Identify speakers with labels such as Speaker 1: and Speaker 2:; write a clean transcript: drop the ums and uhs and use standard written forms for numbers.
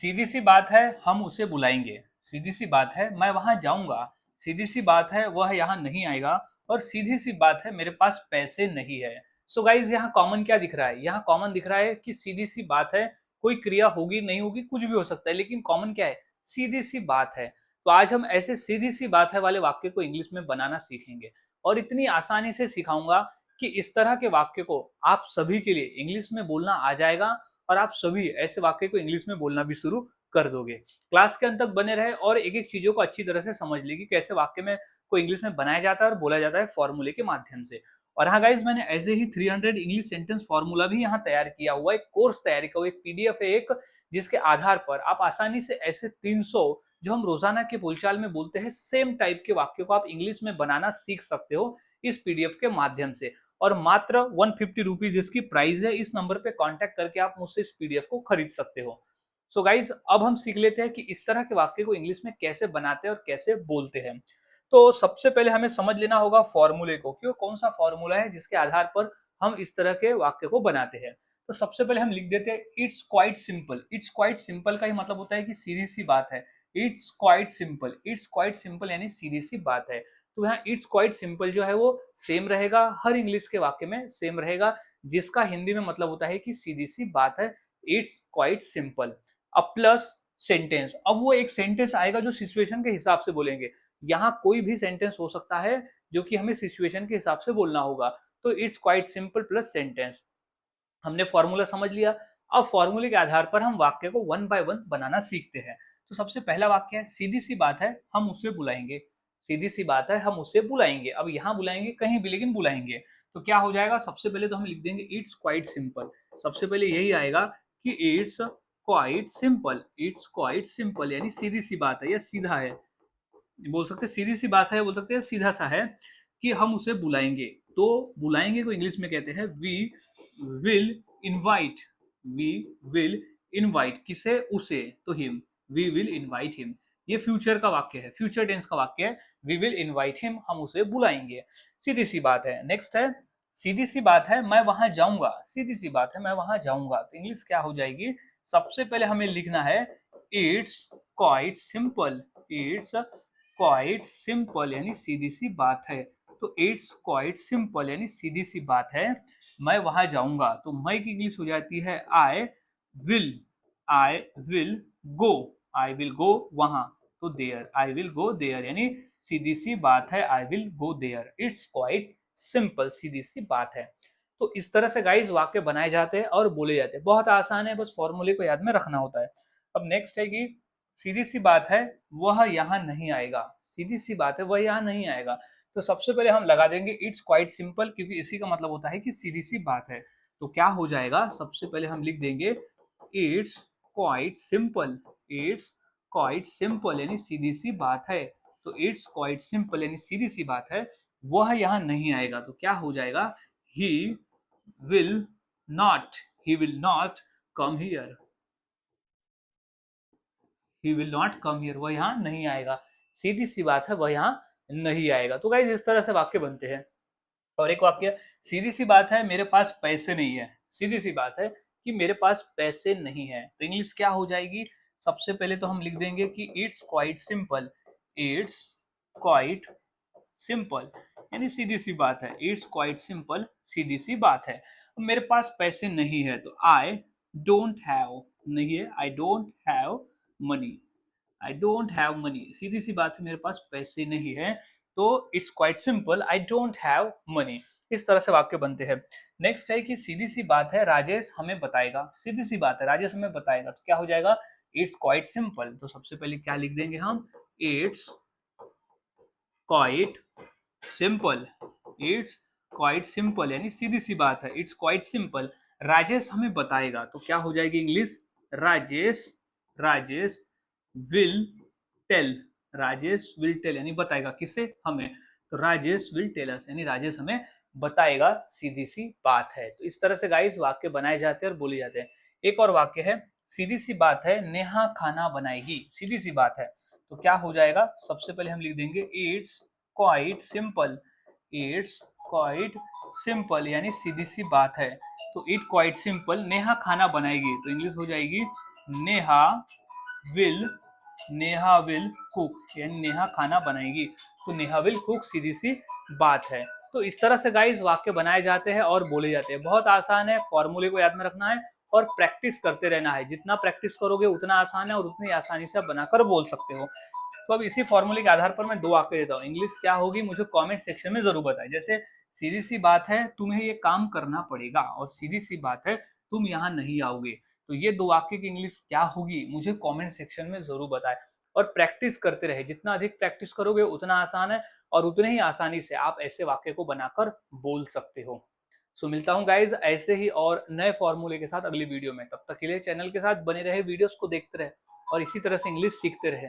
Speaker 1: सीधी सी बात है हम उसे बुलाएंगे, सीधी सी बात है मैं वहां जाऊंगा, सीधी सी बात है वह यहाँ नहीं आएगा, और सीधी सी बात है मेरे पास पैसे नहीं है। सो गाइज यहाँ कॉमन क्या दिख रहा है? यहाँ कॉमन दिख रहा है कि सीधी सी बात है, कोई क्रिया होगी नहीं होगी कुछ भी हो सकता है, लेकिन कॉमन क्या है? सीधी सी बात है। तो आज हम ऐसे सीधी सी बात है वाले वाक्य को इंग्लिश में बनाना सीखेंगे, और इतनी आसानी से सिखाऊंगा कि इस तरह के वाक्य को आप सभी के लिए इंग्लिश में बोलना आ जाएगा, और आप सभी ऐसे वाक्य को इंग्लिश में बोलना भी शुरू कर दोगे। क्लास के अंत तक बने रहे और एक एक चीजों को अच्छी तरह से समझ ली कि कैसे वाक्य में को इंग्लिश में बनाया जाता है और बोला जाता है फॉर्मूले के माध्यम से। और हाँ गाइज, मैंने ऐसे ही 300 इंग्लिश सेंटेंस फॉर्मूला भी यहाँ तैयार किया हुआ, एक कोर्स तैयार किया हुआ, एक पीडीएफ है एक, जिसके आधार पर आप आसानी से ऐसे 300 जो हम रोजाना के बोलचाल में बोलते हैं सेम टाइप के वाक्य को आप इंग्लिश में बनाना सीख सकते हो इस पीडीएफ के माध्यम से। और मात्र 150 रुपीज इसकी प्राइस है। इस नंबर पे कांटेक्ट करके आप मुझसे इस पीडीएफ को खरीद सकते हो। सो गाइज, अब हम सीख लेते हैं कि इस तरह के वाक्य को इंग्लिश में कैसे बनाते हैं और कैसे बोलते हैं। तो सबसे पहले हमें समझ लेना होगा फॉर्मूले को, कि वो कौन सा फॉर्मूला है जिसके आधार पर हम इस तरह के वाक्य को बनाते हैं। तो सबसे पहले हम लिख देते हैं it's quite simple. It's quite simple का ही मतलब होता है कि सीधी सी बात है। It's quite simple, it's quite simple यानी सीधी सी बात है। तो यहाँ इट्स क्वाइट सिंपल जो है वो सेम रहेगा, हर इंग्लिश के वाक्य में सेम रहेगा, जिसका हिंदी में मतलब होता है कि सीधी सी बात है, इट्स क्वाइट सिंपल। अब प्लस सेंटेंस, अब वो एक सेंटेंस आएगा जो सिचुएशन के हिसाब से बोलेंगे। यहाँ कोई भी सेंटेंस हो सकता है जो कि हमें सिचुएशन के हिसाब से बोलना होगा। तो it's quite simple plus sentence, हमने फॉर्मूला समझ लिया। अब फॉर्मूले के आधार पर हम वाक्य को वन बाय वन बनाना सीखते हैं। तो सबसे पहला वाक्य है सीधी सी बात है हम उसे बुलाएंगे। सीधी सी बात है हम उसे बुलाएंगे। अब यहाँ बुलाएंगे कहीं भी, लेकिन बुलाएंगे तो क्या हो जाएगा? सबसे पहले तो हम लिख देंगे इट्स क्वाइट सिंपल। सबसे पहले यही आएगा कि it's quite simple. It's quite simple यानी सीधी सी बात है या सीधा है, बोल सकते सीधी सी बात है, बोल सकते हैं सीधा सा है कि हम उसे बुलाएंगे। तो बुलाएंगे को इंग्लिश में कहते हैं we will invite. We will invite किसे? उसे, तो him. We will invite him, ये फ्यूचर का वाक्य है, फ्यूचर टेंस का वाक्य है। वी विल इनवाइट हिम, हम उसे बुलाएंगे। सीधी सी बात है। नेक्स्ट है सीधी सी बात है मैं वहां जाऊंगा। सीधी सी बात है मैं वहां जाऊंगा, तो इंग्लिश क्या हो जाएगी? सबसे पहले हमें लिखना है it's quite simple. It's quite simple यानी सीधी सी बात है। तो इट्स क्वाइट सिंपल यानी सीधी सी बात है, मैं वहां जाऊंगा। तो मैं की इंग्लिश हो जाती है I will. I will go. I will go वहां, तो there. I will go there यानी सीधी सी बात है, I will go there. It's quite simple, सीधी सी बात है। तो इस तरह से गाइस वाक्य बनाए जाते हैं और बोले जाते हैं। बहुत आसान है, बस फॉर्मूले को याद में रखना होता है। अब नेक्स्ट है कि सीधी सी बात है वह यहाँ नहीं आएगा। सीधी सी बात है वह यहाँ नहीं आएगा। तो सबसे पहले हम लगा देंगे इट्स क्वाइट सिंपल, क्योंकि इसी का मतलब होता है कि सीधी सी बात है। तो क्या हो जाएगा? सबसे पहले हम लिख देंगे it's quite simple. It's quite simple यानी सीधी सी बात है। तो इट्स क्वाइट सिंपल यानी सीधी सी बात है, वह यहाँ नहीं आएगा। तो क्या हो जाएगा? He will not. He will not come here. He will not come here, वह यहाँ नहीं आएगा। सीधी सी बात है, वह यहाँ नहीं आएगा। तो गाइज इस तरह से वाक्य बनते हैं। और एक वाक्य सीधी सी बात है मेरे पास पैसे नहीं है। सीधी सी बात है कि मेरे पास पैसे नहीं है, तो इंग्लिश क्या हो जाएगी? सबसे पहले तो हम लिख देंगे कि it's quite simple. It's quite simple यानी सीधी सी बात है। इट्स क्वाइट सिंपल, सीधी सी बात है। मेरे पास पैसे नहीं है, तो आई डोंट हैव। नहीं है, I don't have money. I don't have money, सीधी सी बात है मेरे पास पैसे नहीं है। तो it's quite simple, I don't have money. इस तरह से वाक्य बनते हैं। नेक्स्ट है कि सीधी सी बात है राजेश हमें बताएगा। सीधी सी बात है राजेश हमें बताएगा, तो क्या हो जाएगा? It's quite simple. तो सबसे पहले क्या लिख देंगे हम? It's quite simple. It's quite simple यानी सीधी सी बात है, इट्स क्वाइट सिंपल, राजेश हमें बताएगा। तो क्या हो जाएगी English? Rajesh Rajesh will tell. Rajesh will tell यानी बताएगा, किसे? हमें। तो राजेश विल टेल अस यानी राजेश हमें बताएगा, सीधी सी बात है। तो इस तरह से गाइस वाक्य बनाए जाते हैं और बोले जाते हैं। एक और वाक्य है सीधी सी बात है नेहा खाना बनाएगी। सीधी सी बात है, तो क्या हो जाएगा? सबसे पहले हम लिख देंगे it's quite simple. It's quite simple यानी सीधी सी बात है। तो इट क्वाइट सिंपल, नेहा खाना बनाएगी, तो इंग्लिश हो जाएगी Neha will, Neha will cook, यानी नेहा खाना बनाएगी, तो नेहा विल कुक सीधी सी बात है। तो इस तरह से गाइस वाक्य बनाए जाते हैं और बोले जाते हैं। बहुत आसान है, फॉर्मूले को याद में रखना है और प्रैक्टिस करते रहना है। जितना प्रैक्टिस करोगे उतना आसान है और उतनी आसानी से आप बनाकर बोल सकते हो। तो अब इसी फॉर्मूले के आधार पर मैं 2 वाक्य देता हूँ। इंग्लिश क्या होगी मुझे कमेंट सेक्शन में जरूर बताएं। जैसे सीधी सी बात है तुम्हें ये काम करना पड़ेगा, और सीधी सी बात है तुम यहाँ नहीं आओगे। तो ये 2 वाक्य की इंग्लिश क्या होगी मुझे कमेंट सेक्शन में जरूर बताएं। और प्रैक्टिस करते रहे, जितना अधिक प्रैक्टिस करोगे उतना आसान है और उतने ही आसानी से आप ऐसे वाक्य को बनाकर बोल सकते हो। सो मिलता हूँ गाइज ऐसे ही और नए फॉर्मूले के साथ अगली वीडियो में। तब तक के लिए चैनल के साथ बने रहे, वीडियोस को देखते रहे और इसी तरह से इंग्लिश सीखते रहे।